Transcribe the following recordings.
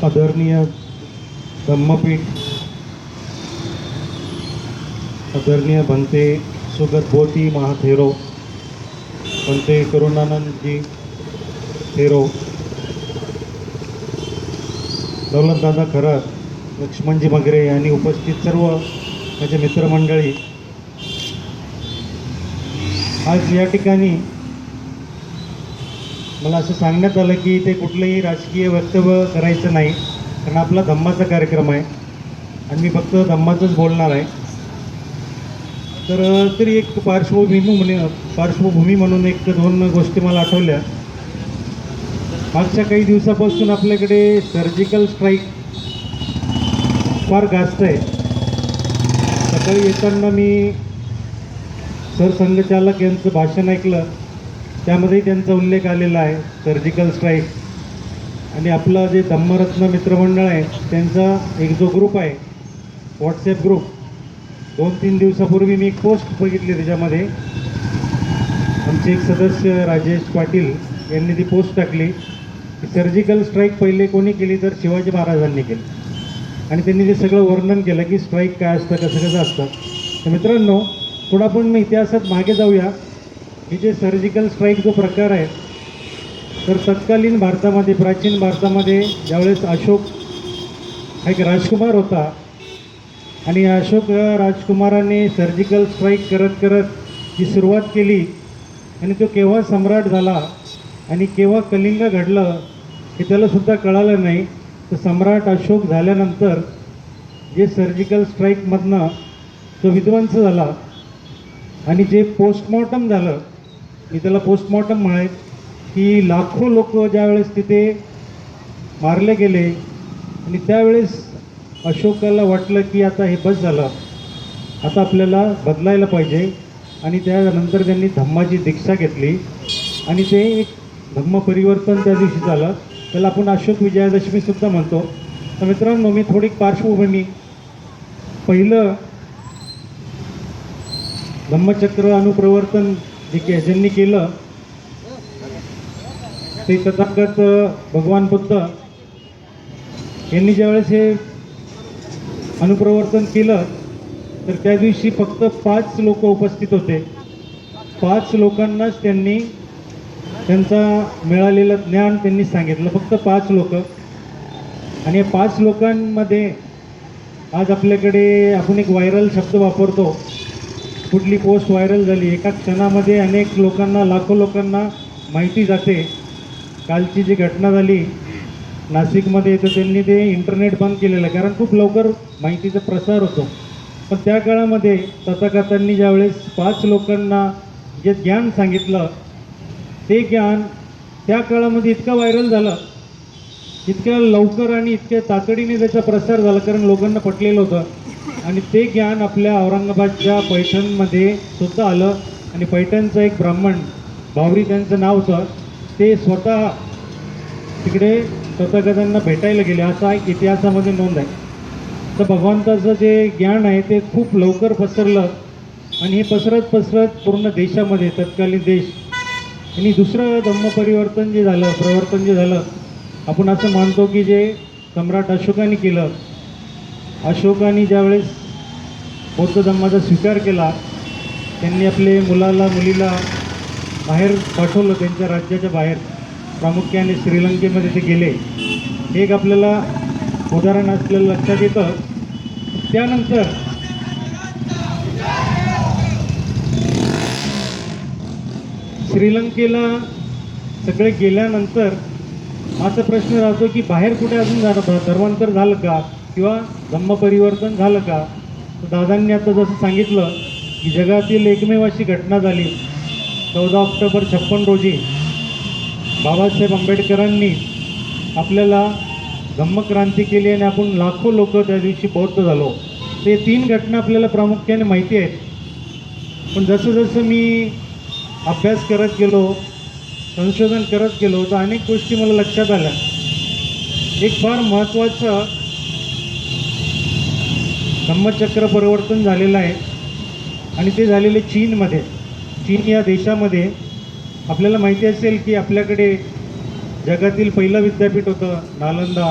आदरणीय धम्मपीठ आदरणीय भंते सुगत बोती महाथेरो भंते करुणानंदजी थेरो, दौलतदादा खरात, लक्ष्मणजी मगरे आणि उपस्थित सर्व माझे मित्रमंडळी, आज या ठिकाणी मला असं सांगण्यात आलं की इथे कुठलंही राजकीय वक्तव्य करायचं नाही, कारण आपला धम्माचा कार्यक्रम आहे आणि मी फक्त धम्माचंच बोलणार आहे. तर तरी एक पार्श्वभूमी म्हणून एक दोन गोष्टी मला आठवल्या. मागच्या काही दिवसापासून आपल्याकडे सर्जिकल स्ट्राईक फार गाजत आहे. सकाळी येताना मी सरसंघचालक यांचं भाषण ऐकलं, त्यामध्ये त्यांचा उल्लेख आलेला आहे सर्जिकल स्ट्राईक. आणि आपला जे धम्मरत्न मित्रमंडळ आहे त्यांचा एक जो ग्रुप आहे व्हॉट्सॲप ग्रुप, 2-3 दिवसापूर्वी मी एक पोस्ट बघितली, त्याच्यामध्ये आमचे एक सदस्य राजेश पाटील यांनी ती पोस्ट टाकली की सर्जिकल स्ट्राईक पहिले कोणी केली तर शिवाजी महाराजांनी केली, आणि त्यांनी ते सगळं वर्णन केलं की स्ट्राईक काय असतं, कसं कसं असतं. तर मित्रांनो, थोडा आपण इतिहासात मागे जाऊया की जे सर्जिकल स्ट्राईक जो प्रकार आहे, तर तत्कालीन भारतामध्ये, प्राचीन भारतामध्ये ज्यावेळेस अशोक हा एक राजकुमार होता आणि अशोक राजकुमाराने सर्जिकल स्ट्राईक करत करत जी सुरुवात केली आणि तो केव्हा सम्राट झाला आणि केव्हा कलिंग घडलं हे त्यालासुद्धा कळालं नाही. तर सम्राट अशोक झाल्यानंतर जे सर्जिकल स्ट्राईकमधनं तो विध्वंस झाला आणि जे पोस्टमॉर्टम झालं, मी त्याला पोस्टमॉर्टम म्हणेन, की लाखो लोक ज्यावेळेस तिथे मारले गेले आणि त्यावेळेस अशोकाला वाटलं की आता हे बस झालं, आता आपल्याला बदलायला पाहिजे, आणि त्यानंतर त्यांनी धम्माची दीक्षा घेतली आणि ते एक धम्म परिवर्तन त्या दिवशी झालं. त्याला आपण अशोक विजयादशमीसुद्धा म्हणतो. तर मित्रांनो, मी थोडी पार्श्वभूमी, पहिलं धम्मचक्र अनुप्रवर्तन ज्यांनी केलं ते तथागत भगवान बुद्ध यांनी ज्यावेळेस हे अनुप्रवर्तन केलं तर त्या दिवशी फक्त 5 लोक उपस्थित होते. 5 लोकांनाच त्यांनी त्यांचा मिळालेलं ज्ञान त्यांनी सांगितलं, फक्त 5 लोक. आणि या 5 लोकांमध्ये आज आपल्याकडे आपण एक व्हायरल शब्द वापरतो, कुठली पोस्ट व्हायरल झाली, एका क्षणामध्ये अनेक लोकांना, लाखो लोकांना माहिती जाते. कालची जी घटना झाली नाशिकमध्ये, तर त्यांनी ते इंटरनेट बंद केलेलं आहे, कारण खूप लवकर माहितीचा प्रसार होतो. पण त्या काळामध्ये तथागतांनी ज्यावेळेस 5 लोकांना जे ज्ञान सांगितलं, ते ज्ञान त्या काळामध्ये इतकं व्हायरल झालं, इतक्या लवकर आणि इतक्या तातडीने त्याचा प्रसार झाला, कारण लोकांना पटलेलं होतं. आणि ते ज्ञान आपल्या औरंगाबादच्या पैठणमध्ये सुद्धा आलं. आणि पैठणचं एक ब्राह्मण, बावरी त्यांचं नाव होतं, ते स्वतः तिकडे तथागतांना भेटायला गेले, असा एक इतिहासामध्ये नोंद आहे. तर भगवंताचं जे ज्ञान आहे ते खूप लवकर पसरलं आणि हे पसरत पसरत पूर्ण देशामध्ये, तत्कालीन देश. आणि दुसरं धम्मपरिवर्तन जे झालं, प्रवर्तन जे झालं, आपण असं मानतो की जे सम्राट अशोकाने केलं. अशोकाने ज्यावेळेस बौद्ध धम्माचा स्वीकार केला, त्यांनी आपले मुलीला बाहेर पाठवलं, त्यांच्या राज्याच्या बाहेर, प्रामुख्याने श्रीलंकेमध्ये ते गेले. हे एक आपल्याला उदाहरण असलेलं लक्षात येतं. त्यानंतर श्रीलंकेला सगळे गेल्यानंतर असा प्रश्न राहतो की बाहेर कुठे अजून धर्मांतर झालं का किंवा धम्मपरिवर्तन झालं का. तर दादांनी आता जसं सांगितलं की जगातील एकमेव अशी घटना झाली 14 ऑक्टोबर 56 रोजी बाबासाहेब आंबेडकरांनी आपल्याला धम्मक्रांती केली आणि आपण लाखो लोक त्या दिवशी बौद्ध झालो. ते 3 घटना आपल्याला प्रामुख्याने माहिती आहेत. पण जसं जसं मी अभ्यास करत गेलो, संशोधन करत गेलो, तर अनेक गोष्टी मला लक्षात आल्या. एक फार महत्त्वाचं धम्मचक्र परिवर्तन झालेलं आहे आणि ते झालेले चीनमध्ये. चीन या देशामध्ये आपल्याला माहिती असेल की आपल्याकडे जगातील पहिलं विद्यापीठ होतं नालंदा,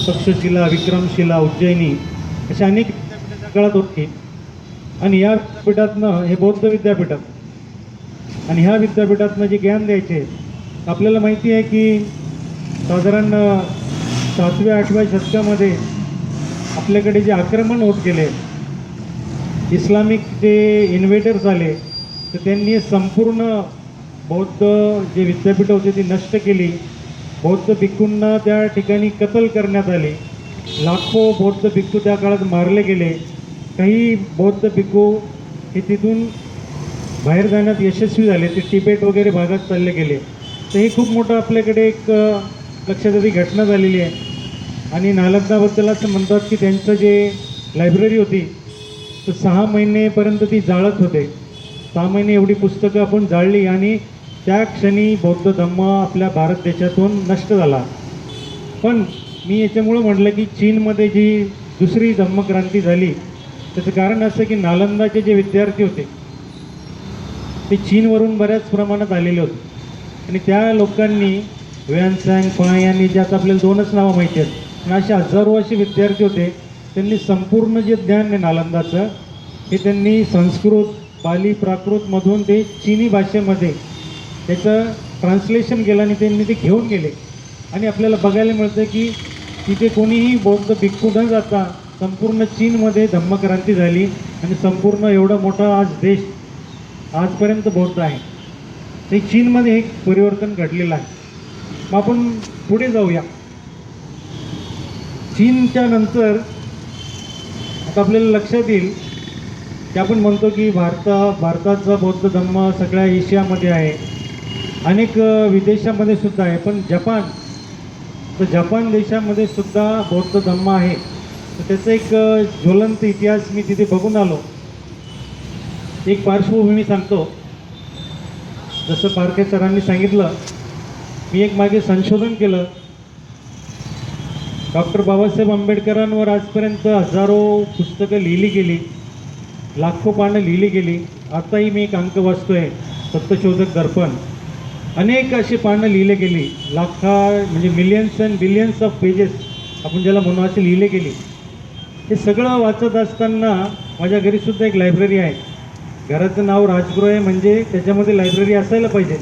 तक्षशिला, विक्रमशिला, उज्जैनी अशा अनेक विद्यापीठं त्या काळात होती. आणि या विद्यापीठातनं हे बौद्ध विद्यापीठात आणि ह्या विद्यापीठातनं जे ज्ञान द्यायचे आपल्याला माहिती आहे की साधारण 7व्या-8व्या शतकामध्ये आपल्याकडे जे आक्रमण होत गेले, इस्लामिक जे इन्व्हेडर्स आले, तर त्यांनी संपूर्ण बौद्ध जे विद्यापीठं होती ती नष्ट केली. बौद्ध भिक्खूंना त्या ठिकाणी कत्ल करण्यात आले. लाखो बौद्ध भिक्खू त्या काळात मारले गेले. काही बौद्ध भिक्खू हे तिथून बाहेर जाण्यात यशस्वी झाले, ते तिबेट वगैरे भागात चालले गेले. तर हे खूप मोठं आपल्याकडे एक लक्षात आधी घटना झालेली आहे. आणि नालंदाबद्दल असं म्हणतात की त्यांचं जे लायब्ररी होती तर 6 महिनेपर्यंत ती जाळत होते. 6 महिने एवढी पुस्तकं आपण जाळली आणि त्या क्षणी बौद्ध धम्म आपल्या भारत देशातून नष्ट झाला. पण मी याच्यामुळं म्हटलं की चीनमध्ये जी दुसरी धम्मक्रांती झाली त्याचं कारण असं की नालंदाचे जे विद्यार्थी होते ते चीनवरून बऱ्याच प्रमाणात आलेले होते. आणि त्या लोकांनी व्यानसँग, फायानी, जे आता आपल्याला 2च नावं माहिती आहेत, पण असे हजारो असे विद्यार्थी होते. त्यांनी संपूर्ण जे ज्ञान आहे नालंदाचं हे त्यांनी संस्कृत, पाली, प्राकृतमधून ते चीनी भाषेमध्ये त्याचं ट्रान्सलेशन केलं आणि त्यांनी ते घेऊन गेले. आणि आपल्याला बघायला मिळतं की तिथे कोणीही बौद्ध भिक्खू न जाता संपूर्ण चीनमध्ये धम्मक्रांती झाली आणि संपूर्ण एवढा मोठा आज देश आजपर्यंत बौद्ध आहे. ते चीनमध्ये एक परिवर्तन घडलेलं आहे. मग आपण पुढे जाऊया. चीनच्या नंतर आता आपल्याला लक्षात येईल की आपण म्हणतो की भारताचा बौद्ध धम्म सगळ्या एशियामध्ये आहे, अनेक विदेशामध्ये सुद्धा आहे. पण जपान देशामध्ये सुद्धा बौद्ध धम्म आहे. तर त्याचा एक ज्वलंत इतिहास मी तिथे बघून आलो. एक पार्श्वभूमी सांगतो. जसं पारखे सरांनी सांगितलं, मी एक मागे संशोधन केलं. डॉक्टर बाबासाहेब आंबेडकरांवर आजपर्यंत हजारो पुस्तकं लिहिली गेली, लाखो पानं लिहिली गेली. आताही मी एक अंक वाचतोय, सत्यशोधक दर्पण. अनेक अशी पानं लिहिले गेली, म्हणजे millions and billions of pages आपण ज्याला म्हणू असे लिहिले गेली. हे सगळं वाचत असताना माझ्या घरीसुद्धा एक लायब्ररी आहे. घराचं नाव राजगृह आहे, म्हणजे त्याच्यामध्ये लायब्ररी असायला पाहिजे.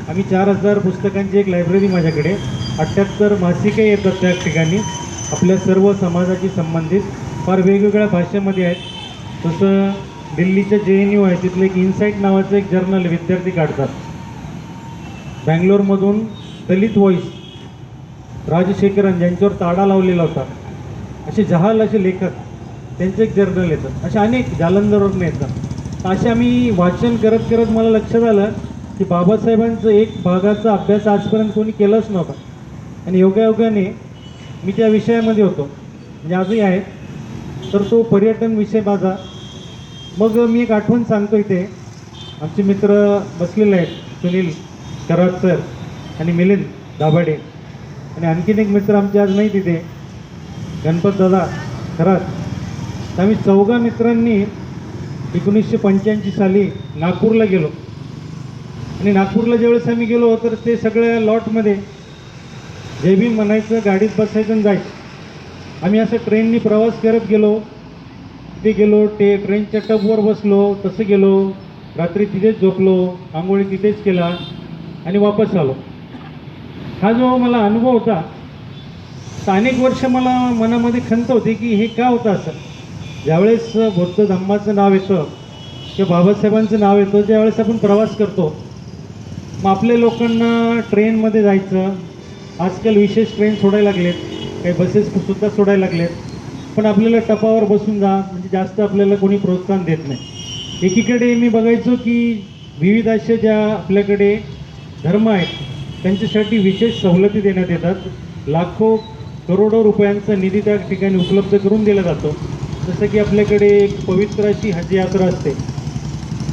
आम्ही 4000 पुस्तकांची एक लायब्ररी माझ्याकडे, 78 मासिके येतात त्या ठिकाणी, आपल्या सर्व समाजाशी संबंधित, फार वेगवेगळ्या भाषेमध्ये आहेत. तसं दिल्लीचं JNU आहे, तिथलं एक इन्साईट नावाचं एक जर्नल विद्यार्थी काढतात. बँगलोरमधून दलित व्हॉईस, राजशेखरन ज्यांच्यावर ताडा लावलेला होता, असे जहाल असे लेखक, त्यांचं एक जर्नल येतं. असे अनेक जालंधरवरून येतात. असे आम्ही वाचन करत करत मला लक्षात आलं की बाबासाहेबांचं एक भागाचा अभ्यास आजपर्यंत कोणी केलाच नव्हता. आणि योगायोगाने मी त्या विषयामध्ये होतो, म्हणजे आजही आहे. तर तो पर्यटन विषय माझा. मग मी एक आठवण सांगतो. इथे आमचे मित्र बसलेले आहेत, सुनील करात सर आणि मिलिंद दाभाडे, आणि आणखीन एक मित्र आमचे आज नाही तिथे, गणपत दादा खरात. तर आम्ही 4 मित्रांनी 1985 साली नागपूरला गेलो. आणि नागपूरला ज्यावेळेस आम्ही गेलो तर ते सगळ्या लॉटमध्ये जय भीम म्हणायचं, गाडीत बसायचं आणि जायचं. आम्ही असं ट्रेननी प्रवास करत गेलो, तिथे गेलो, ट्रेनच्या टबवर बसलो, तसं गेलो, रात्री तिथेच झोपलो, आंघोळी तिथेच केला आणि वापस आलो. हा जो मला अनुभव होता, तर अनेक वर्ष मला मनामध्ये खंत होती की हे का होतं असं. ज्यावेळेस बौद्ध धम्माचं नाव येतं किंवा बाबासाहेबांचं नाव येतं, ज्यावेळेस आपण प्रवास करतो, मग आपल्या लोकांना ट्रेनमध्ये जायचं. आजकाल विशेष ट्रेन सोडायला लागलेत, काही बसेससुद्धा सोडायला लागलेत, पण आपल्याला टपावर बसून जा म्हणजे जास्त आपल्याला कोणी प्रोत्साहन देत नाही. एकीकडे मी बघायचो की विविध अशा ज्या आपल्याकडे धर्म आहेत त्यांच्यासाठी विशेष सवलती देण्यात येतात. लाखो करोडो रुपयांचा निधी त्या ठिकाणी उपलब्ध करून दिला जातो. जसं की आपल्याकडे एक पवित्र अशी हज यात्रा असते.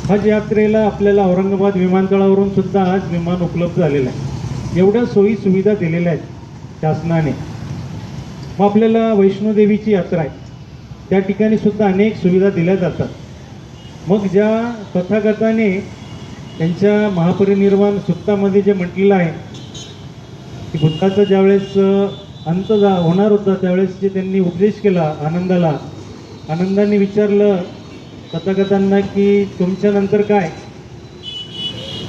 हज यात्रेला आपल्याला औरंगाबाद विमानतळावरून सुद्धा आज विमान उपलब्ध झालेलं आहे. एवढ्या सोयी सुविधा दिलेल्या आहेत शासनाने. मग आपल्याला वैष्णोदेवीची यात्रा आहे, त्या ठिकाणी सुद्धा अनेक सुविधा दिल्या जातात. मग ज्या तथागताने त्यांच्या महापरिनिर्वाण सुत्तामध्ये जे म्हटलेलं आहे की बुद्धाचा ज्यावेळेस अंत होणार होता त्यावेळेस जे त्यांनी उपदेश केला आनंदाने विचारलं तथागतांना की तुमच्यानंतर काय,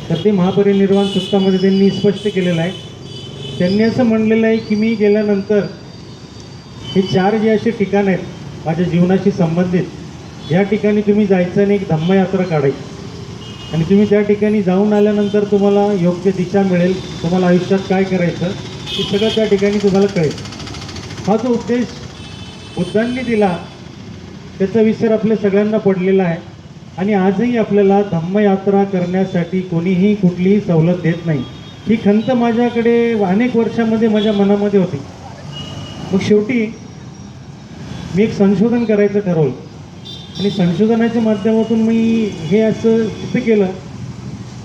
तर ते महापरिनिर्वाण सूत्रामध्ये त्यांनी स्पष्ट केलेलं आहे. त्यांनी असं म्हणलेलं आहे की मी गेल्यानंतर हे 4 जे असे ठिकाण आहेत माझ्या जीवनाशी संबंधित, या ठिकाणी तुम्ही जायचं आणि एक धम्मयात्रा काढायची आणि तुम्ही त्या ठिकाणी जाऊन आल्यानंतर तुम्हाला योग्य दिशा मिळेल, तुम्हाला आयुष्यात काय करायचं हे सगळं त्या ठिकाणी तुम्हाला कळेल. हा जो उपदेश बुद्धांनी दिला त्याचा विसर आपल्या सगळ्यांना पडलेला आहे आणि आजही आपल्याला धम्मयात्रा करण्यासाठी कोणीही कुठलीही सवलत देत नाही. ही खंत माझ्याकडे अनेक वर्षामध्ये माझ्या मनामध्ये होती. मग शेवटी मी एक संशोधन करायचं ठरवलं आणि संशोधनाच्या माध्यमातून मी हे असं सिद्ध केलं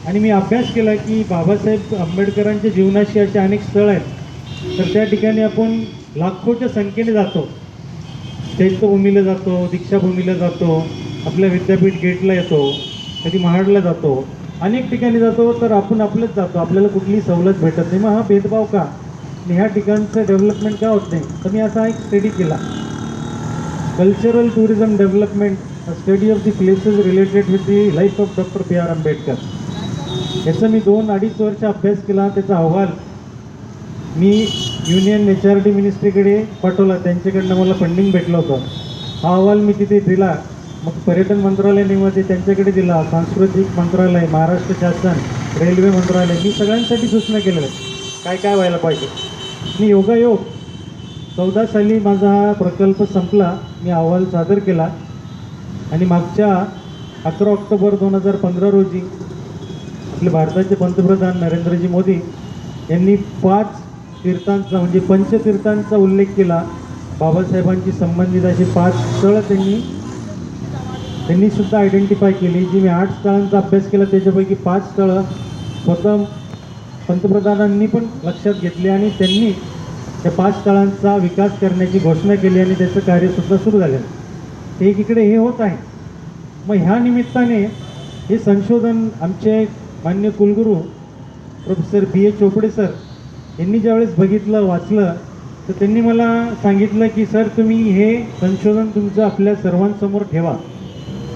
आणि मी अभ्यास केला की बाबासाहेब आंबेडकरांच्या जीवनाशी असे अनेक स्थळ आहेत, तर त्या ठिकाणी आपण लाखोच्या संख्येने जातो. चैत्यभूमीला जातो, दीक्षाभूमीला जातो, आपल्या विद्यापीठ गेटला येतो, कधी महाडला जातो, अनेक ठिकाणी जातो, तर आपण आपलंच जातो, आपल्याला कुठलीही सवलत भेटत नाही. मग हा भेदभाव का आणि ह्या ठिकाणचं डेव्हलपमेंट का होत नाही? तर मी असा एक स्टडी केला, cultural tourism development, study of the places related with the life of doctor B.R. Ambedkar. याचा मी 2-2.5 वर्ष अभ्यास केला. त्याचा अहवाल मी युनियन HRD मिनिस्ट्रीकडे पाठवला, त्यांच्याकडनं मला फंडिंग भेटलं होतं. हा अहवाल मी तिथे दिला. मग पर्यटन मंत्रालयामध्ये त्यांच्याकडे दिला, सांस्कृतिक मंत्रालय, महाराष्ट्र शासन, रेल्वे मंत्रालय, मी सगळ्यांसाठी सूचना केलेल्या काय काय व्हायला पाहिजे. मी योगायोग 14 साली माझा हा प्रकल्प संपला. मी अहवाल सादर केला आणि मागच्या 11 ऑक्टोबर 2015 रोजी आपले भारताचे पंतप्रधान नरेंद्रजी मोदी यांनी 5 तीर्थांचा म्हणजे पंचतीर्थांचा उल्लेख केला. बाबासाहेबांशी संबंधित अशी 5 स्थळं त्यांनी सुद्धा आयडेंटिफाय केली. जी मी 8 स्थळांचा अभ्यास केला त्याच्यापैकी 5 स्थळं स्वतः पंतप्रधानांनी पण लक्षात घेतली आणि त्यांनी त्या 5 स्थळांचा विकास करण्याची घोषणा केली आणि त्याचं कार्यसुद्धा सुरू झालं. ते एकीकडे हे होत आहे. मग ह्या निमित्ताने हे संशोधन आमचे मान्य कुलगुरू प्रोफेसर B.A. चोपडे सर यांनी ज्यावेळेस बघितलं, वाचलं, तर त्यांनी मला सांगितलं की सर तुम्ही हे संशोधन तुमचं आपल्या सर्वांसमोर ठेवा.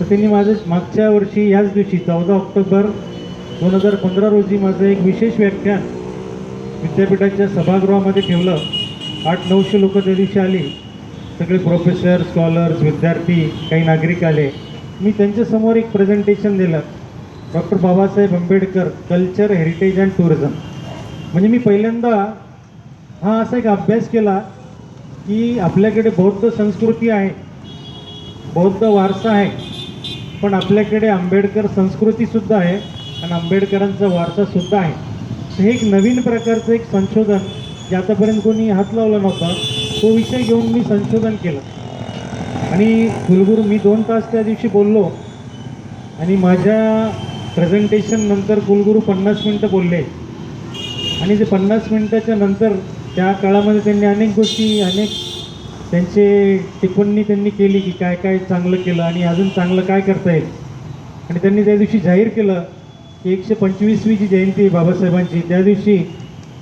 तर त्यांनी माझं मागच्या वर्षी याच दिवशी 14 ऑक्टोबर 2015 रोजी माझं एक विशेष व्याख्यान विद्यापीठाच्या सभागृहामध्ये ठेवलं. 800-900 लोक त्या दिवशी आली, सगळे प्रोफेसर, स्कॉलर्स, विद्यार्थी, काही नागरिक आले. मी त्यांच्यासमोर एक प्रेझेंटेशन दिलं, doctor Babasaheb Ambedkar culture, heritage and tourism. म्हणजे मी पहिल्यांदा हा असा एक अभ्यास केला की आपल्याकडे बौद्ध संस्कृती आहे, बौद्ध वारसा आहे, पण आपल्याकडे आंबेडकर संस्कृतीसुद्धा आहे आणि आंबेडकरांचा वारसासुद्धा आहे. हे एक नवीन प्रकारचं एक संशोधन जे आतापर्यंत कोणी हात लावला नव्हता, तो विषय घेऊन मी संशोधन केलं. आणि कुलगुरू मी 2 तास त्या दिवशी बोललो आणि माझ्या प्रेझेंटेशन नंतर कुलगुरू 50 मिनटं बोलले आणि ते 50 मिनटाच्या नंतर त्या काळामध्ये त्यांनी अनेक गोष्टी, अनेक त्यांचे टिप्पणी त्यांनी केली की काय काय चांगलं केलं आणि अजून चांगलं काय करता येईल. आणि त्यांनी त्या दिवशी जाहीर केलं की 125वी जी जयंती आहे बाबासाहेबांची, त्या दिवशी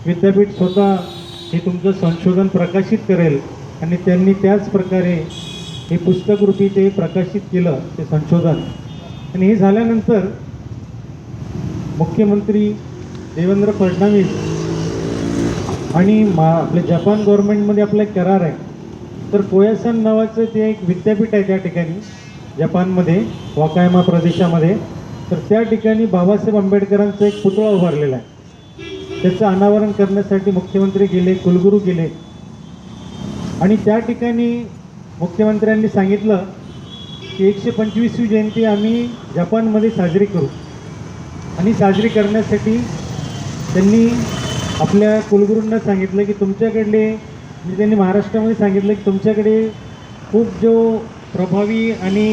विद्यापीठ स्वतः हे तुमचं संशोधन प्रकाशित करेल आणि त्यांनी त्याच प्रकारे हे पुस्तकरूपी ते प्रकाशित केलं, ते संशोधन. आणि हे झाल्यानंतर मुख्यमंत्री देवेंद्र फडणवीस आणि आपल्या जपान गव्हर्नमेंटमध्ये आपला एक करार आहे. तर कोयासान नावाचं ते एक विद्यापीठ आहे त्या ठिकाणी जपानमध्ये, वाकायामा प्रदेशामध्ये. तर त्या ठिकाणी बाबासाहेब आंबेडकरांचा एक पुतळा उभारलेला आहे. त्याचं अनावरण करण्यासाठी मुख्यमंत्री गेले, कुलगुरू गेले आणि त्या ठिकाणी मुख्यमंत्र्यांनी सांगितलं की 125वी जयंती आम्ही जपानमध्ये साजरी करू. आणि साजरी करण्यासाठी त्यांनी आपल्या कुलगुरूंना सांगितलं की तुमच्याकडले, म्हणजे त्यांनी महाराष्ट्रामध्ये सांगितलं की तुमच्याकडे खूप जो प्रभावी आणि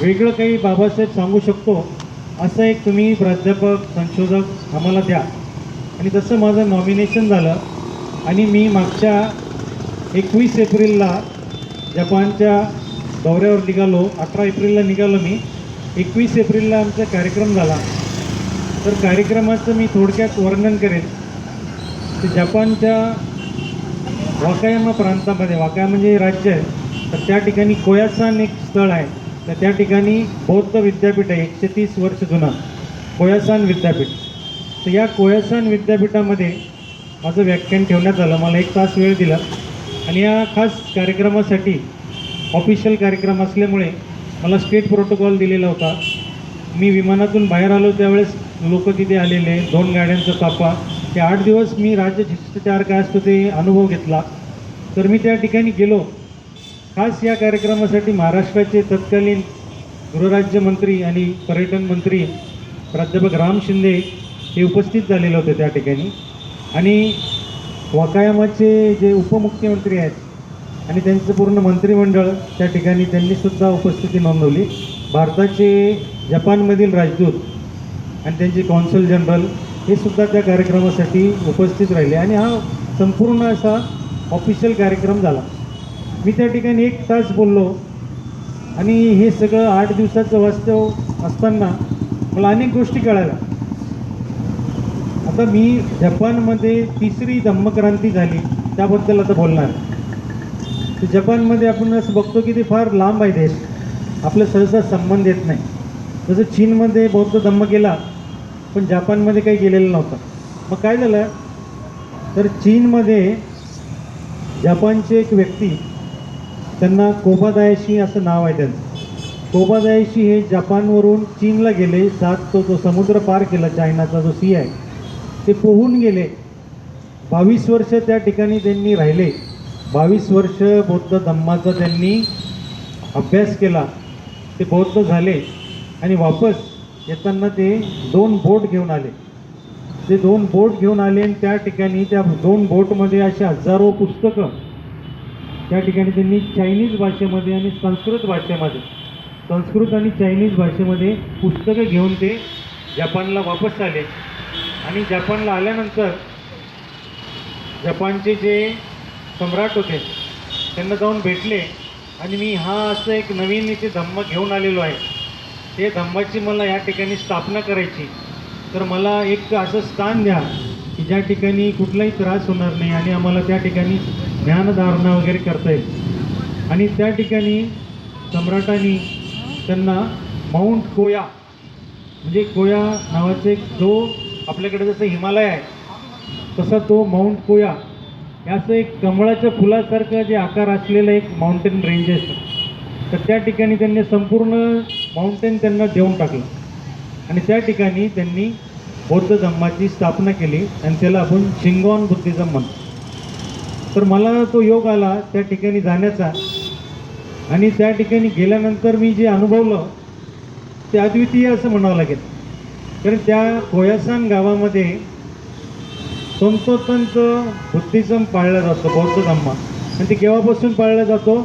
वेगळं काही बाबासाहेब सांगू शकतो असं एक तुम्ही प्राध्यापक, संशोधक आम्हाला द्या. आणि तसं माझं नॉमिनेशन झालं आणि मी मागच्या 21 एप्रिलला जपानच्या दौऱ्यावर निघालो. 18 एप्रिलला निघालो मी, 21 एप्रिलला आमचा कार्यक्रम झाला. तर कार्यक्रमाचं मी थोडक्यात वर्णन करेन. ते जपानच्या वाकायामा प्रांतामध्ये, वाकाया म्हणजे राज्य आहे, तर त्या ठिकाणी कोयासान एक स्थळ आहे. तर त्या ठिकाणी बौद्ध विद्यापीठ आहे, 130 वर्ष जुनं कोयासान विद्यापीठ. तर या कोयासान विद्यापीठामध्ये माझं व्याख्यान ठेवण्यात आलं. मला 1 तास वेळ दिला आणि या खास कार्यक्रमासाठी ऑफिशियल कार्यक्रम असल्यामुळे मला स्टेट प्रोटोकॉल दिलेला होता. मी विमानातून बाहेर आलो त्यावेळेस लोक तिथे आलेले, 2 गाड्यांचा ताफा. ते 8 दिवस मी राज्य शिष्टाचार काय असतो ते अनुभव घेतला. तर मी त्या ठिकाणी गेलो. खास या कार्यक्रमासाठी महाराष्ट्राचे तत्कालीन गृहराज्यमंत्री आणि पर्यटन मंत्री प्राध्यापक राम शिंदे हे उपस्थित झालेले होते त्या ठिकाणी. आणि वाकायामाचे जे उपमुख्यमंत्री आहेत आणि त्यांचं पूर्ण मंत्रिमंडळ त्या ठिकाणी त्यांनीसुद्धा उपस्थिती नोंदवली. भारताचे जपानमधील राजदूत आणि त्यांचे कॉन्सल जनरल हे सुद्धा त्या कार्यक्रमासाठी उपस्थित राहिले आणि हा संपूर्ण असा ऑफिशियल कार्यक्रम झाला. मी त्या ठिकाणी 1 तास बोललो आणि हे सगळं 8 दिवसाचं वास्तव असताना मला अनेक गोष्टी कळाल्या. आता मी जपानमध्ये 3री धम्मक्रांती झाली त्याबद्दल आता बोलणार. तर जपानमध्ये आपण असं बघतो की ते फार लांब आहे देश, आपलं सहसा संबंध येत नाही. जसं चीनमध्ये बौद्ध धम्म गेला पण जपानमध्ये काही गेलेलं नव्हतं. मग काय झालं, तर चीनमध्ये जपानचे एक व्यक्ती, त्यांना कोबादायाशी असं नाव आहे त्यांचं. कोबादायाशी हे जपानवरून चीनला गेले. तो समुद्र पार केला, चायनाचा जो सी आहे ते पोहून गेले. 22 वर्ष त्या ठिकाणी त्यांनी राहिले. 22 वर्ष बौद्ध धम्माचा त्यांनी अभ्यास केला. ते बौद्ध झाले आणि वापस येताना ते 2 बोट घेऊन आले. ते 2 बोट घेऊन आले आणि त्या ठिकाणी त्या 2 बोटमध्ये असे हजारो पुस्तकं त्या ठिकाणी त्यांनी चायनीज भाषेमध्ये आणि संस्कृत भाषेमध्ये, संस्कृत आणि चायनीज भाषेमध्ये पुस्तकं घेऊन ते जपानला वापस आले. आणि जपानला आल्यानंतर जपानचे जे सम्राट होते त्यांना जाऊन भेटले आणि मी हा असं एक नवीन इथे धम्म घेऊन आलेलो आहे, ते धम्माची मला या ठिकाणी स्थापना करायची, तर मला एक असं स्थान द्या की ज्या ठिकाणी कुठलाही त्रास होणार नाही आणि आम्हाला त्या ठिकाणी ज्ञानधारणा वगैरे करता येईल. आणि त्या ठिकाणी सम्राटांनी त्यांना माउंट कोया, म्हणजे कोया नावाचे एक, जो आपल्याकडे जसं हिमालय आहे तसा तो माउंट कोया, याचं एक कमळाच्या फुलासारखं जे आकार असलेलं एक माउंटेन रेंजेस, तर त्या ठिकाणी त्यांनी संपूर्ण माउंटेन त्यांना देऊन टाकलं आणि त्या ठिकाणी त्यांनी बौद्ध धम्माची स्थापना केली आणि त्याला आपण शिंगॉन बुद्धिझम म्हणतो. तर मला तो योग आला त्या ठिकाणी जाण्याचा आणि त्या ठिकाणी गेल्यानंतर मी जे अनुभवलं ते अद्वितीय असं म्हणावं लागेल. कारण त्या कोयासान गावामध्ये तंतोतंत बुद्धिझम पाळला जातो, बौद्ध धम्म. आणि ते केव्हापासून पाळला जातो,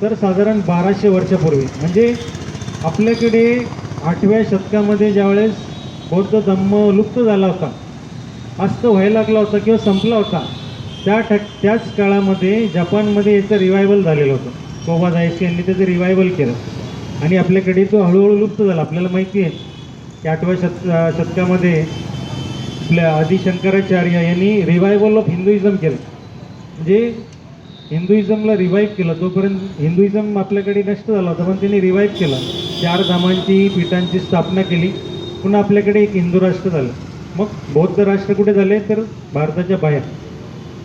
तर साधारण 1200 वर्षापूर्वी. म्हणजे आपल्याकडे 8व्या शतकामध्ये ज्यावेळेस बौद्ध धम्म लुप्त झाला होता, अस्त व्हायला लागला होता किंवा संपला होता, त्याच काळामध्ये जपानमध्ये याचं रिवायवल झालेलं होतं. कोबादायाशी यांनी त्याचं रिवायवल केलं आणि आपल्याकडे तो हळूहळू लुप्त झाला. आपल्याला माहिती आहे की 8व्या शतकामध्ये आपल्या आदिशंकराचार्य यांनी रिवायवल ऑफ हिंदुइझम केलं, म्हणजे हिंदुइझमला रिवाईव्ह केलं. तोपर्यंत हिंदुइझम आपल्याकडे नष्ट झाला होता, पण त्यांनी रिवाईव्ह केलं. 4 धामांची पीठांची स्थापना केली, पुन्हा आपल्याकडे एक हिंदू राष्ट्र झालं. मग बौद्ध राष्ट्र कुठे झाले, तर भारताच्या बाहेर.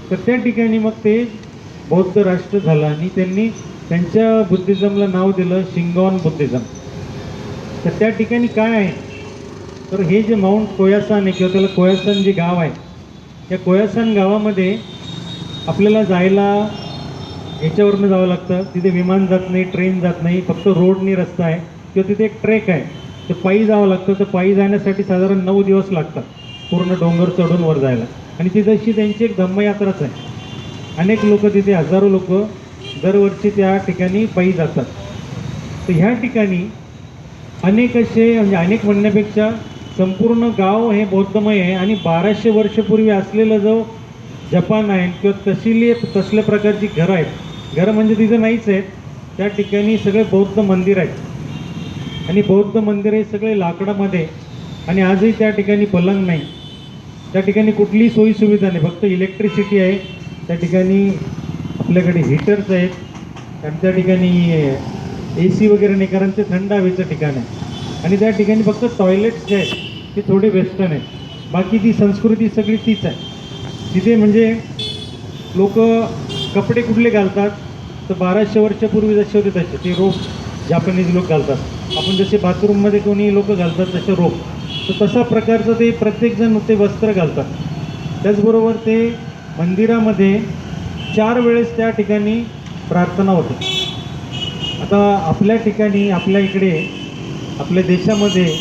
तर त्या ठिकाणी मग ते बौद्ध राष्ट्र झालं आणि त्यांनी त्यांच्या बुद्धिझमला नाव दिलं शिंगॉन बुद्धिझम. तर त्या ठिकाणी काय आहे, तर हे जे माउंट कोयासान आहे किंवा त्याला कोयासान जे गाव आहे, त्या कोयासान गावामध्ये आपल्याला जायला याच्यावरनं जावं लागतं. तिथे विमान जात नाही, ट्रेन जात नाही, फक्त रोडनी रस्ता आहे किंवा तिथे एक ट्रेक आहे, तर पायी जावं लागतं. तर पायी जाण्यासाठी साधारण 9 दिवस लागतात पूर्ण डोंगर चढून वर जायला. आणि ती जशी त्यांची एक धम्मयात्राच आहे. अनेक लोक तिथे, हजारो लोक दरवर्षी त्या ठिकाणी पायी जातात. तर ह्या ठिकाणी अनेक असे, म्हणजे अनेक म्हणण्यापेक्षा संपूर्ण गाव हे बौद्धमय आहे. आणि 1200 वर्षपूर्वी असलेलं जो जपान आहे किंवा तसल्या प्रकारची घरं आहेत, घरं म्हणजे तिथं नाहीच आहेत, त्या ठिकाणी सगळे बौद्ध मंदिर आहेत आणि बौद्ध मंदिर हे सगळे लाकडामध्ये. आणि आजही त्या ठिकाणी पलंग नाही. त्या ठिकाणी कुठलीही सोयीसुविधा नाही, फक्त इलेक्ट्रिसिटी आहे. त्या ठिकाणी आपल्याकडे हीटर्स आहेत आणि त्या ठिकाणी AC वगैरे नाही, कारण ते थंड हवेचं ठिकाण आहे. आणि त्या ठिकाणी फक्त टॉयलेट्स जे आहेत ते थोडे वेस्टर्न आहेत, बाकी ती संस्कृती सगळी तीच आहे. तिथे म्हणजे लोक कपडे कुठले घालतात तर 1200 वर्षापूर्वी जसे होते तसे, ते रोप जापानीज लोक घालतात. आपण जसे बाथरूममध्ये कोणी लोक घालतात तसे रोप, तर तसा प्रकारचं ते प्रत्येकजण ते वस्त्र घालतात. त्याचबरोबर ते मंदिरामध्ये 4 वेळेस त्या ठिकाणी प्रार्थना होते. आता आपल्या ठिकाणी, आपल्या इकडे, आपल्या देशामध्ये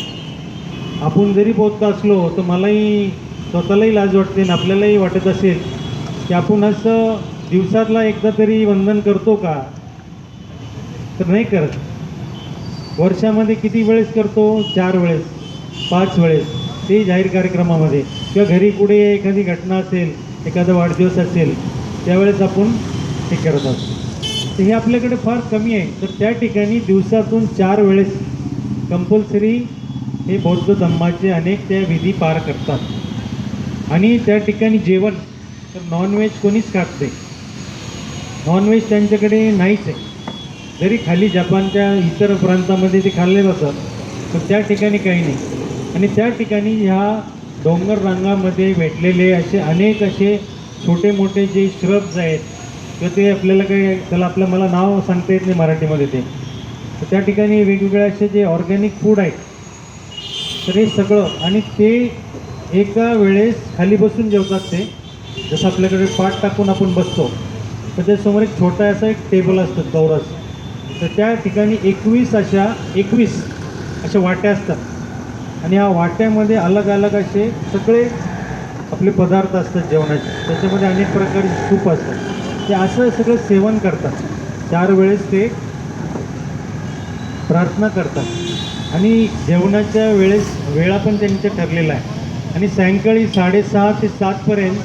आपण जरी बौद्ध असलो तर मलाही स्वतःलाही लाज वाटते आणि आपल्यालाही वाटत असेल की आपण असं दिवसातला एकदा तरी वंदन करतो का? तर नाही करत. वर्षामध्ये किती वेळेस करतो? 4 वेळेस, 5 वेळेस, ते जाहीर कार्यक्रमामध्ये किंवा घरी कुठे एखादी घटना असेल, एखादा वाढदिवस असेल, त्यावेळेस आपण हे करत असतो. तर हे आपल्याकडे फार कमी आहे. तर त्या ठिकाणी दिवसातून 4 वेळेस कंपल्सरी हे बौद्ध धम्माचे अनेक त्या विधी पार करतात. आणि त्या ठिकाणी जेवण तर नॉनव्हेज कोणीच खात नाही, नॉनव्हेज त्यांच्याकडे नाहीच आहे. जरी खाली जपानच्या इतर प्रांतामध्ये ते खाल्ले जातात, पण त्या ठिकाणी काही नाही. आणि त्या ठिकाणी ह्या डोंगर रांगामध्ये भेटलेले असे अनेक असे छोटे मोठे जे श्रब्स आहेत, किंवा ते आपल्याला काही त्याला मला नाव सांगता येत नाही मराठीमध्ये ते, तर त्या ठिकाणी वेगवेगळे असे जे ऑर्गॅनिक फूड आहेत, तर हे सगळं. आणि ते एका वेळेस खाली बसून जेवतात. ते जसं आपल्याकडे पाट टाकून आपण बसतो, तर त्यासमोर एक छोटा असा एक टेबल असतं चौरस, तर त्या ठिकाणी 21 अशा वाट्या असतात. आणि या वाट्यामध्ये अलग अलग असे सगळे आपले पदार्थ असतात जेवणाचे, त्याच्यामध्ये अनेक प्रकारचे सूप असतात. ते असं सगळं सेवन करतात. 4 वेळेस ते प्रार्थना करतात. आणि जेवणाच्या वेळा पण त्यांच्या ठरलेला आहे. आणि सायंकाळी 6:30 ते 7पर्यंत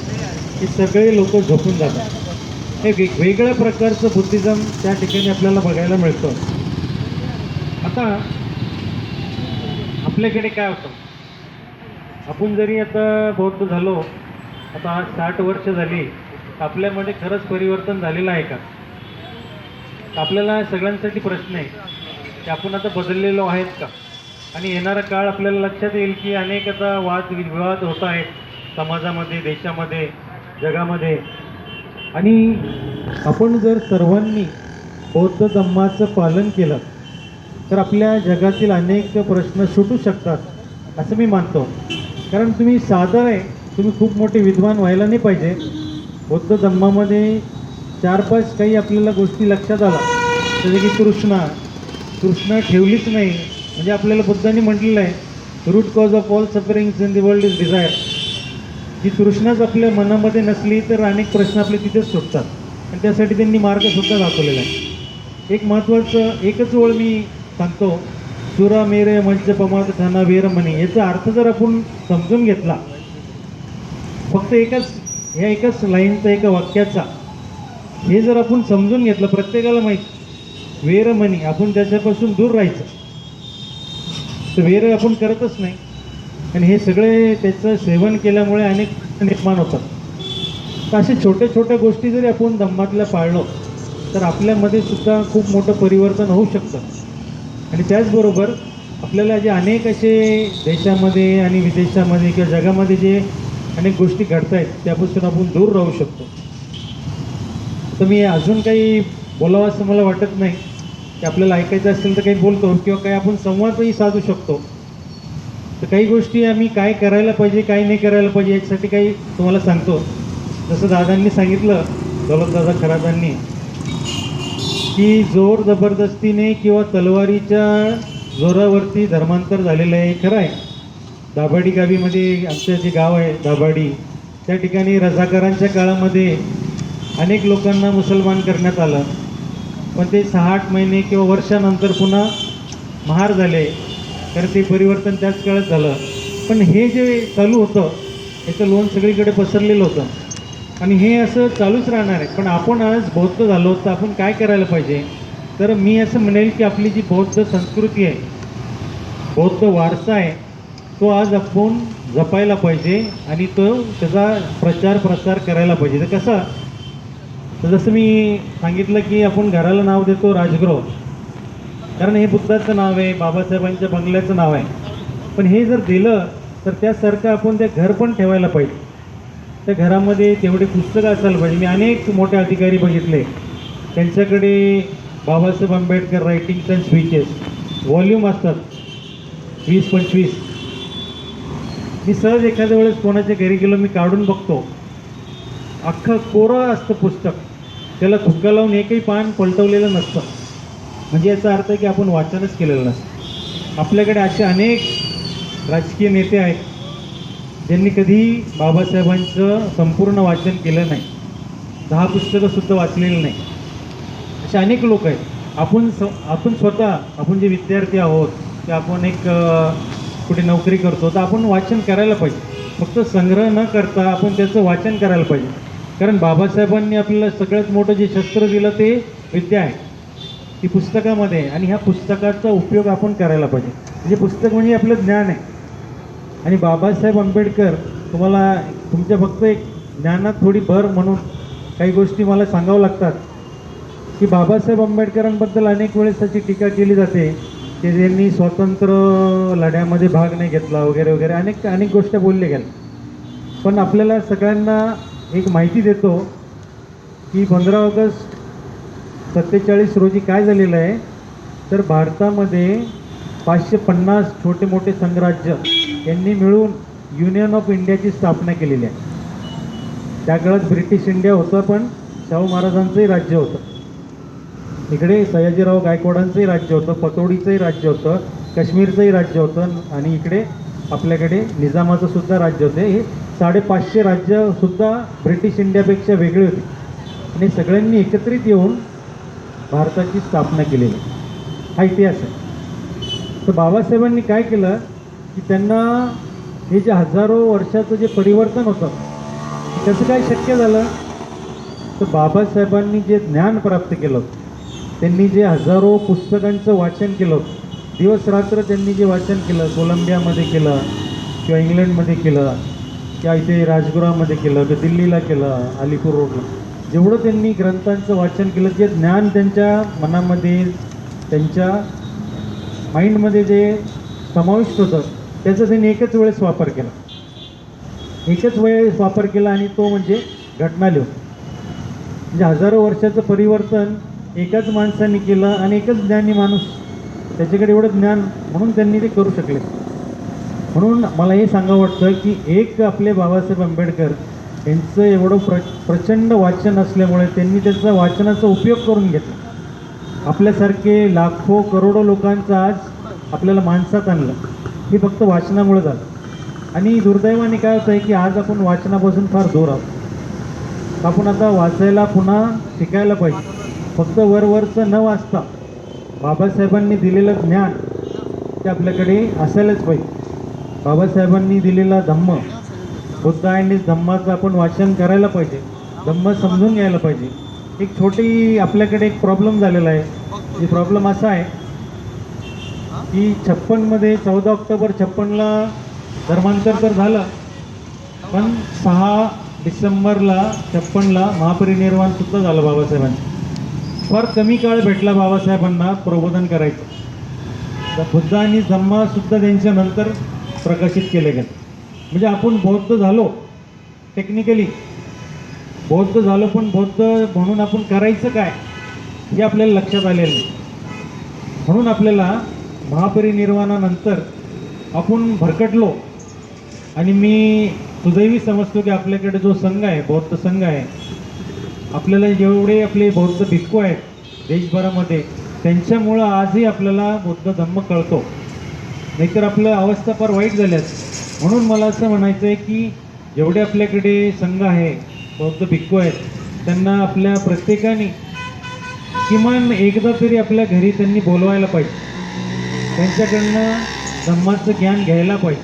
हे सगळे लोक झोपून जातात. हे वेगवेगळ्या प्रकारचं बुद्धिझम त्या ठिकाणी आपल्याला बघायला मिळतं. आता आपल्याकडे काय होतं, आपण जरी आता बौद्ध झालो, आता 60 वर्ष झाली, आपल्यामध्ये खरंच परिवर्तन झालेलं आहे का? आपल्याला सगळ्यांसाठी प्रश्न आहे की आपण आता बदललेलो आहेत का? आणि येणारा काळ आपल्याला लक्षात येईल की अनेक आता वादविवाद होत आहेत समाजामध्ये, देशामध्ये, जगामध्ये. आणि आपण जर सर्वांनी बौद्ध धम्माचं पालन केलं तर आपल्या जगातील अनेक प्रश्न सुटू शकतात असं मी मानतो. कारण तुम्ही सादर आहे, तुम्ही खूप मोठे विद्वान व्हायला नाही पाहिजे. बौद्ध धम्मामध्ये 4-5 काही आपल्याला गोष्टी लक्षात आला, जसे की तृष्णा ठेवलीच नाही. म्हणजे आपल्याला बुद्धांनी म्हटलेलं आहे, root cause of all sufferings in the world is desire. ही तृष्णाच आपल्या मनामध्ये नसली तर अनेक प्रश्न आपले तिथेच सुटतात. आणि त्यासाठी त्यांनी मार्गसुद्धा दाखवलेला आहे. एक महत्त्वाचं एकच ओळ मी सांगतो, सुरा मेरे मज्ज पमात ठाना वीरमणी. याचा अर्थ जर आपण समजून घेतला, फक्त एकाच लाईनचा, एका वाक्याचा, हे जर आपण समजून घेतलं, प्रत्येकाला माहीत वीरमणी, आपण त्याच्यापासून दूर राहायचं. तर वेर आपण करतच नाही. आणि हे सगळे त्याचं सेवन केल्यामुळे अनेक निर्माण होतात. तर अशा छोट्या छोट्या गोष्टी जरी आपण धम्मातल्या पाळलो तर आपल्यामध्ये सुद्धा खूप मोठं परिवर्तन होऊ शकतं. आणि त्याचबरोबर आपल्याला जे अनेक असे देशामध्ये आणि विदेशामध्ये किंवा जगामध्ये जे अनेक गोष्टी घडत आहेत त्यापासून आपण दूर राहू शकतो. तर मी अजून काही बोलावं असं मला वाटत नाही, की आपल्याला ऐकायचं असेल तर काही बोलतो किंवा काही आपण संवादही साधू शकतो. तर काही गोष्टी आम्ही काय करायला पाहिजे, काय नाही करायला पाहिजे याच्यासाठी काही तुम्हाला सांगतो. जसं दादांनी सांगितलं, दौलतदादा खरातांनी, की जोर जबरदस्तीने किंवा तलवारीच्या जोरावरती धर्मांतर झालेलं आहे. खरं आहे. दाभाडी गावीमध्ये आमचं जे गाव आहे दाभाडी, त्या ठिकाणी रझाकारांच्या काळामध्ये अनेक लोकांना मुसलमान करण्यात आलं. पण ते 6-8 महिने किंवा वर्षानंतर पुन्हा महार झाले, तर ते परिवर्तन त्याच काळात झालं. पण हे जे चालू होतं याचं लोन सगळीकडे पसरलेलं होतं आणि हे असं चालूच राहणार आहे. पण आपण आज बौद्ध झालो तर आपण काय करायला पाहिजे? तर मी असं म्हणेल की आपली जी बौद्ध संस्कृती आहे, बौद्ध वारसा आहे, तो आज आपण जपायला पाहिजे आणि तो त्याचा प्रचार प्रसार करायला पाहिजे. तर कसं, तर जसं मी सांगितलं की आपण घराला नाव देतो राजगृह, कारण हे बुद्धाचं नाव आहे, बाबासाहेबांच्या बंगल्याचं नाव आहे. पण हे जर दिलं तर त्यासारखं आपण ते घर पण ठेवायला पाहिजे. त्या घरामध्ये तेवढे पुस्तकं असायला पाहिजे. मी अनेक मोठे अधिकारी बघितले, त्यांच्याकडे Babasaheb Ambedkar writings and speeches volume असतात 20-25. मी सहज एखाद्या वेळेस कोणाच्या घरी गेलो, मी काढून बघतो, अख्खं कोरं असतं पुस्तक, त्याला थुक्का लावून एकही पान पलटवलेलं नसतं. म्हणजे याचा अर्थ आहे की आपण वाचनच केलेलं नसतं. आपल्याकडे असे अनेक राजकीय नेते आहेत ज्यांनी कधी बाबासाहेबांचं संपूर्ण वाचन केलं नाही, 10 पुस्तकंसुद्धा वाचलेलं नाही. असे अनेक लोक आहेत. आपण स्वतः, आपण जे विद्यार्थी आहोत, ते आपण एक कुठे नोकरी करतो, तर आपण वाचन करायला पाहिजे. फक्त संग्रह न करता आपण त्याचं वाचन करायला पाहिजे. कारण बाबासाहेबांनी आपल्याला सगळ्यात मोठं जे शस्त्र दिलं ते विद्या आहे, ती पुस्तकामध्ये आहे. आणि ह्या पुस्तकाचा उपयोग आपण करायला पाहिजे. म्हणजे पुस्तक म्हणजे आपलं ज्ञान आहे. आणि बाबासाहेब आंबेडकर, तुम्हाला तुमच्या फक्त एक ज्ञानात थोडी भर म्हणून काही गोष्टी मला सांगावं लागतात की बाबासाहेब आंबेडकरांबद्दल अनेक वेळेस त्याची टीका केली जाते की त्यांनी स्वातंत्र्य लढ्यामध्ये भाग नाही घेतला वगैरे वगैरे, अनेक गोष्टी बोलल्या गेल्या. पण आपल्याला सगळ्यांना एक माहिती देतो की 15 ऑगस्ट 47 रोजी काय झालेलं आहे, तर भारतामध्ये 550 छोटे मोठे संघराज्य यांनी मिळून युनियन ऑफ इंडियाची स्थापना केलेली आहे. त्या काळात ब्रिटिश इंडिया होतं, पण शाहू महाराजांचंही राज्य होतं. इकडे सयाजीराव गायकवाडांचंही राज्य होतं, पतोडीचंही राज्य होतं, काश्मीरचंही राज्य होतं, आणि इकडे आपल्याकडे निजामाचं सुद्धा राज्य होते. हे 550 राज्यसुद्धा ब्रिटिश इंडियापेक्षा वेगळी होती. आणि सगळ्यांनी एकत्रित येऊन भारताची स्थापना केलेली, हा इतिहास आहे. तर बाबासाहेबांनी काय केलं की त्यांना हे जे हजारो वर्षाचं जे परिवर्तन होतं, कसं काय शक्य झालं, तर बाबासाहेबांनी जे ज्ञान प्राप्त केलं होतं, त्यांनी जे हजारो पुस्तकांचं वाचन केलं होतं, दिवस रात्र त्यांनी जे वाचन केलं, कोलंबियामध्ये केलं किंवा इंग्लंडमध्ये केलं किंवा इथे राजगृहामध्ये केलं किंवा दिल्लीला केलं, अलीपूर रोडला, जेवढं त्यांनी ग्रंथांचं वाचन केलं, जे ज्ञान त्यांच्या मनामध्ये, त्यांच्या माइंडमध्ये जे समाविष्ट होतं, त्याचा त्यांनी एकच वेळेस वापर केला आणि तो म्हणजे घटना लिहून. म्हणजे हजारो वर्षाचं परिवर्तन एकाच माणसाने केलं आणि एकच ज्ञानी माणूस, त्याच्याकडे एवढं ज्ञान, म्हणून त्यांनी ते करू शकले. म्हणून मला हे सांगावं वाटतं की एक आपले बाबासाहेब आंबेडकर यांचं एवढं प्रचंड वाचन असल्यामुळे त्यांनी त्याचा वाचनाचा उपयोग करून घेतला. आपल्यासारखे लाखो करोडो लोकांचं आज आपल्याला माणसात आणलं, हे फक्त वाचनामुळे झालं. आणि दुर्दैवाने काय होतं आहे की आज आपण वाचनापासून फार दूर आहोत. आपण आता वाचायला पुन्हा शिकायला पाहिजे. फक्त वरवरचं न वाचता बाबासाहेबांनी दिलेलं ज्ञान ते आपल्याकडे असायलाच पाहिजे. बाबासाहेबांनी दिलेला धम्म, बुद्धांनी धम्माचं आपण वाचन करायला पाहिजे, धम्म समजून घ्यायला पाहिजे. एक छोटी आपल्याकडे एक प्रॉब्लेम झालेला आहे. ही प्रॉब्लेम असा आहे की 56मध्ये 14 ऑक्टोबर 56ला धर्मांतर तर झालं, पण 6 डिसेंबरला 56ला महापरिनिर्वाणसुद्धा झालं बाबासाहेबांचं. फार कमी काळ भेटला बाबासाहेबांना प्रबोधन करायचं. तर बुद्ध आणि धम्मसुद्धा त्यांच्यानंतर प्रकाशित केले गेले. म्हणजे आपण बौद्ध झालो, टेक्निकली बौद्ध झालो, पण बौद्ध म्हणून आपण करायचं काय हे आपल्याला लक्षात आलेलं नाही. म्हणून आपल्याला महापरिनिर्वाणानंतर आपण भरकटलो. आणि मी सुदैवी समजतो की आपल्याकडे जो संघ आहे, बौद्ध संघ आहे, आपल्याला जेवढे आपले बौद्ध भिक्खू आहेत देशभरामध्ये, त्यांच्यामुळं आजही आपल्याला बौद्ध धम्म कळतो. नाहीतर आपलं अवस्था फार वाईट झाल्यात. म्हणून मला असं म्हणायचं आहे की जेवढे आपल्याकडे संघ आहे, बौद्ध भिक्खू आहेत, त्यांना आपल्या प्रत्येकाने किमान एकदा तरी आपल्या घरी त्यांनी बोलवायला पाहिजे, त्यांच्याकडनं धम्माचं ज्ञान घ्यायला पाहिजे.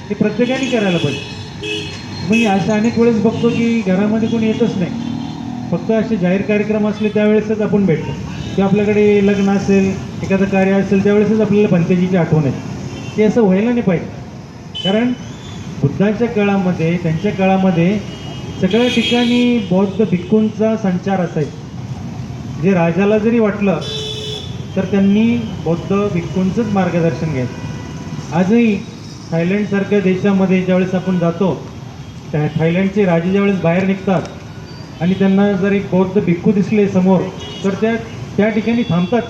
हे प्रत्येकाने करायला पाहिजे. मी असं अनेक वेळेस बघतो की घरामध्ये कोणी येतच नाही, फक्त असे जाहीर कार्यक्रम असले त्यावेळेसच आपण भेटतो, किंवा आपल्याकडे लग्न असेल, एखादं कार्य असेल, त्यावेळेसच आपल्याला भंतेजीची आठवण येते. ते असं व्हायला नाही पाहिजे. कारण बुद्धाच्या काळामध्ये, त्यांच्या काळामध्ये सगळ्या ठिकाणी बौद्ध भिक्खूंचा संचार असायचा. जे राजाला जरी वाटलं तर त्यांनी बौद्ध भिक्खूंचंच मार्गदर्शन घ्यायचं. आजही थायलंडसारख्या देशामध्ये ज्यावेळेस आपण जातो, त्या थायलंडचे राजे ज्यावेळेस बाहेर निघतात आणि त्यांना जर एक बौद्ध भिक्खू दिसले समोर तर त्या ठिकाणी थांबतात.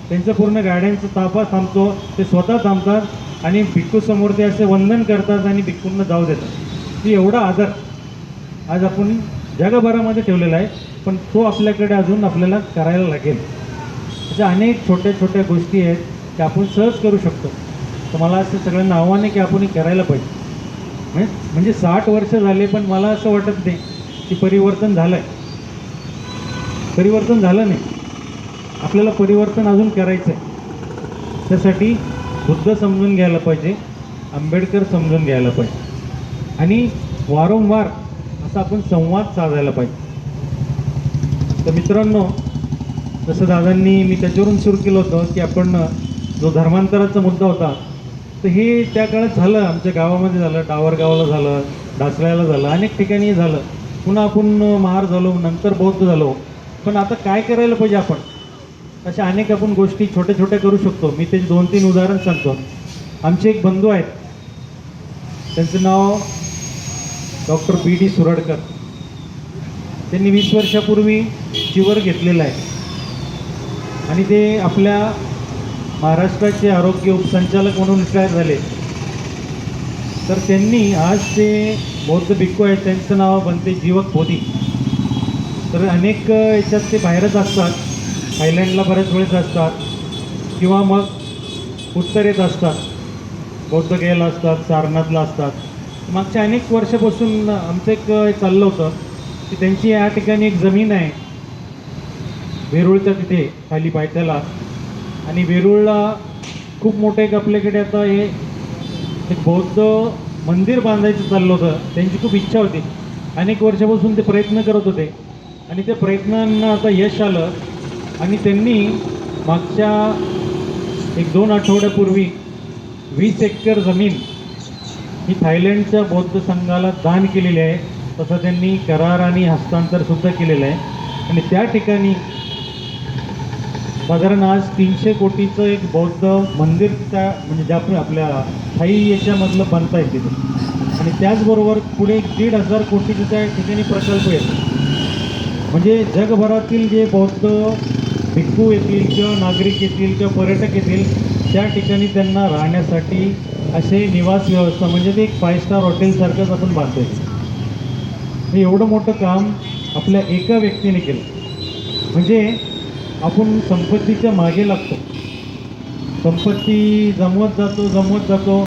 त्यांचं पूर्ण गाड्यांचा ताफा थांबतो, ते स्वतः थांबतात आणि भिक्खूसमोर ते असे वंदन करतात आणि भिक्खूंना जाऊ देतात. ती एवढा आदर आज आपण जगभरामध्ये ठेवलेला आहे, पण तो आपल्याकडे अजून आपल्याला करायला लागेल. अशा अनेक छोट्या छोट्या गोष्टी आहेत त्या आपण सहज करू शकतो. तर मला असं सगळ्यांना आव्हान आहे की आपण हे करायला पाहिजे. म्हणजे 60 वर्ष झाले पण मला असं वाटत नाही की परिवर्तन झालं आहे. परिवर्तन झालं नाही, आपल्याला परिवर्तन अजून करायचं आहे. त्यासाठी बुद्ध समजून घ्यायला पाहिजे, आंबेडकर समजून घ्यायला पाहिजे आणि वारंवार असा आपण संवाद साधायला पाहिजे. तर मित्रांनो, जसं दादांनी मी त्याच्यावरून सुरू केलं होतं की आपण जो धर्मांतराचा मुद्दा होता, तर हे त्या काळात झालं, आमच्या गावामध्ये झालं, डावरगावला झालं, डासळ्याला झालं, अनेक ठिकाणी झालं. पुन्हा आपण महार झालो, नंतर बौद्ध झालो. पण आता काय करायला पाहिजे आपण? अशा अनेक आपण गोष्टी छोट्या छोट्या करू शकतो. मी त्याची 2-3 उदाहरण सांगतो. आमचे एक बंधू आहेत, त्यांचं नाव डॉक्टर BD सुरडकर. त्यांनी 20 वर्षापूर्वी चिवर घेतलेला आहे आणि ते आपल्या महाराष्ट्राचे आरोग्य उपसंचालक म्हणून रिटायर झाले. तर त्यांनी आज ते बौद्ध भिक्खू आहेत, त्यांचं नाव बनते जीवक बोधी. तर अनेक याच्यात ते बाहेरच असतात, थायलंडला बऱ्याच वेळेस असतात किंवा मग उत्तरेत असतात, बौद्धगयेला असतात, सारनाथला असतात. मागच्या अनेक वर्षापासून आमचं एक चाललं होतं की त्यांची या ठिकाणी एक जमीन आहे वेरूळच्या तिथे खाली पायथ्याला, आणि वेरूळला खूप मोठं एक आपल्याकडे आता हे एक बौद्ध मंदिर बांधायचं चाललं होतं. त्यांची खूप इच्छा होती, अनेक वर्षापासून ते प्रयत्न करत होते आणि त्या प्रयत्नांना आता यश आलं आणि त्यांनी मागच्या 1-2 आठवड्यापूर्वी 20 एकर जमीन ही थायलंडच्या बौद्ध संघाला दान केलेली आहे. तसं त्यांनी करार आणि हस्तांतरसुद्धा केलेलं आहे आणि त्या ठिकाणी साधारण आज 300 कोटीचं एक बौद्ध मंदिर त्या म्हणजे ज्या आपल्या थाई याच्यामधलं बनता येते तिथे, आणि त्याचबरोबर पुढे 1,500 कोटीचं त्या ठिकाणी प्रकल्प येतो. म्हणजे जगभरातील जे बौद्ध भिक्खू येतील किंवा नागरिक येतील किंवा पर्यटक येतील त्या ठिकाणी त्यांना राहण्यासाठी असे निवास व्यवस्था, म्हणजे ते एक 5 स्टार हॉटेलसारखंच आपण बांधतो आहे. हे एवढं मोठं काम आपल्या एका व्यक्तीने केलं. म्हणजे आपण संपत्तीच्या मागे लागतो, संपत्ती जमवत जातो.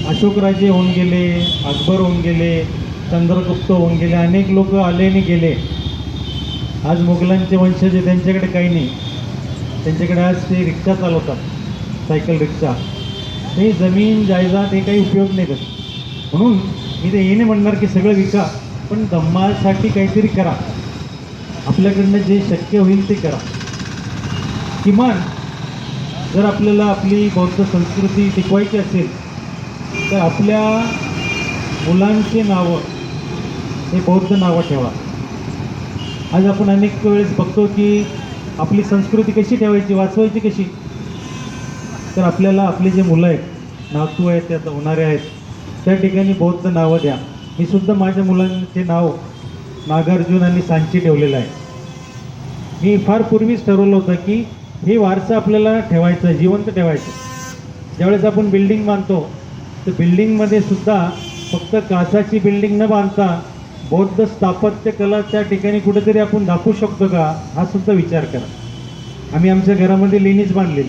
अशोकराजे होऊन गेले, अकबर होऊन गेले, चंद्रगुप्त होऊन गेले, अनेक लोक आले आणि गेले. आज मुघलांचे वंशज आहे, त्यांच्याकडे काही नाही. त्यांच्याकडे आज ते रिक्षा चालवतात, सायकल रिक्षा. हे जमीन जायदाद हे काही उपयोग नाही करत. म्हणून मी ते हे नाही म्हणणार की सगळं विका, पण धम्मासाठी काहीतरी करा. आपल्याकडनं जे शक्य होईल ते करा. किमान जर आपल्याला आपली बौद्ध संस्कृती टिकवायची असेल तर आपल्या मुलांचे नावं हे बौद्ध नावं ठेवा. आज आपण अनेक वेळेस बघतो की आपली संस्कृती कशी ठेवायची, वाचवायची कशी, तर आपल्याला आपले जे मुलं आहेत, नातू आहेत, त्यात होणारे आहेत, त्या ठिकाणी बौद्ध नावं द्या. मी सुद्धा माझ्या मुलांचे नाव नागार्जुन आणि सांची ठेवलेलं आहे. मी फार पूर्वीच ठरवलं होतं की हे वारसा आपल्याला ठेवायचं, जिवंत ठेवायचं. ज्यावेळेस आपण बिल्डिंग बांधतो तर बिल्डिंगमध्ये सुद्धा फक्त काचाची बिल्डिंग न बांधता बौद्ध स्थापत्य कला त्या ठिकाणी कुठेतरी आपण दाखवू शकतो का, हा सुद्धा विचार करा. आम्ही आमच्या घरामध्ये लेणीच बांधलेली,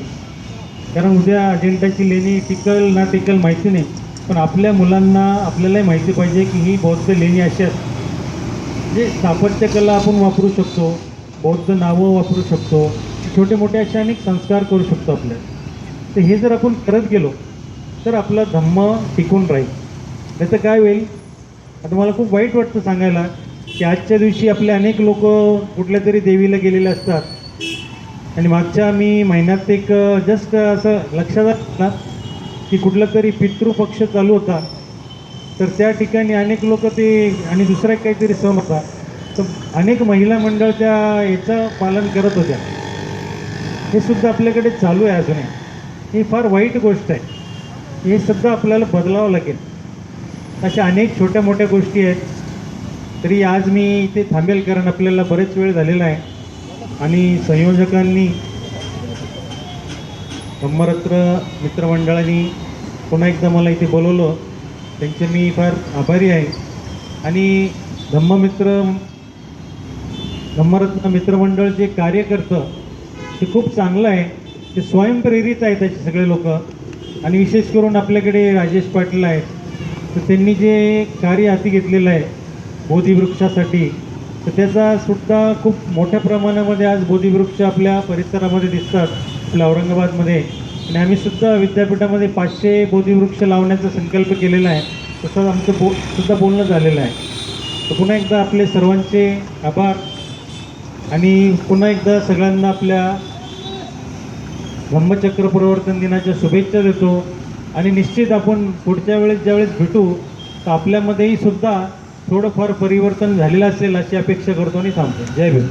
कारण उद्या अजिंठाची लेणी टिकल ना टिकल माहिती नाही, पण आपल्या मुलांना आपल्यालाही माहिती पाहिजे की ही बौद्ध लेणी अशी असते. म्हणजे स्थापत्यकला आपण वापरू शकतो, बौद्ध नावं वापरू शकतो, छोटे मोठे असे अनेक संस्कार करू शकतो आपल्या. तर हे जर आपण करत गेलो तर आपला धम्म टिकून राहील. त्याचं काय होईल, आता मला खूप वाईट वाटतं सांगायला की आजच्या दिवशी आपले अनेक लोक कुठल्या तरी देवीला गेलेले असतात. आणि मागच्या मी महिन्यात एक जस्ट असं लक्षात आलं की कुठला तरी पितृपक्ष चालू होता, तर त्या ठिकाणी अनेक लोक ते आणि दुसरा एक काहीतरी सण होता, तर अनेक महिला मंडळ त्या याचं पालन करत होत्या. हे सुद्धा आपल्याकडे चालू आहे अजूनही. ही फार वाईट गोष्ट आहे. हे सुद्धा आपल्याला बदलावं लागेल. अशा अनेक छोट्या मोठ्या गोष्टी आहेत. तरी आज मी इथे थांबेल, कारण आपल्याला बरेच वेळ झालेला आहे आणि संयोजकांनी, धम्मरत्न मित्रमंडळाने पुन्हा एकदा मला इथे बोलवलं, त्यांचे मी फार आभारी आहे. आणि धम्मरत्न मित्रमंडळ जे कार्य करतं ते खूप चांगलं आहे. ते स्वयंप्रेरित आहेत त्याचे सगळे लोक. आणि विशेष करून आपल्याकडे राजेश पाटील आहेत, तर त्यांनी जे कार्य हाती घेतलेलं आहे बोधिवृक्षासाठी, तर त्याचा सुद्धा खूप मोठ्या प्रमाणामध्ये आज बोधिवृक्ष आपल्या परिसरामध्ये दिसतात, आपल्या औरंगाबादमध्ये. आणि आम्ही सुद्धा विद्यापीठामध्ये 500 बोधिवृक्ष लावण्याचा संकल्प केलेला आहे. तसंच आमचं सुद्धा बोलणं झालेलं आहे. तर पुन्हा एकदा आपले सर्वांचे आभार आणि पुन्हा एकदा सगळ्यांना आपल्या धम्मचक्र प्रवर्तन दिनाच्या शुभेच्छा देतो. आणि निश्चित आपण पुढच्या वेळेस ज्यावेळेस भेटू, तर आपल्यामध्येही सुद्धा थोडंफार परिवर्तन झालेलं असेल अशी अपेक्षा करतो आणि थांबतो. जय भीम.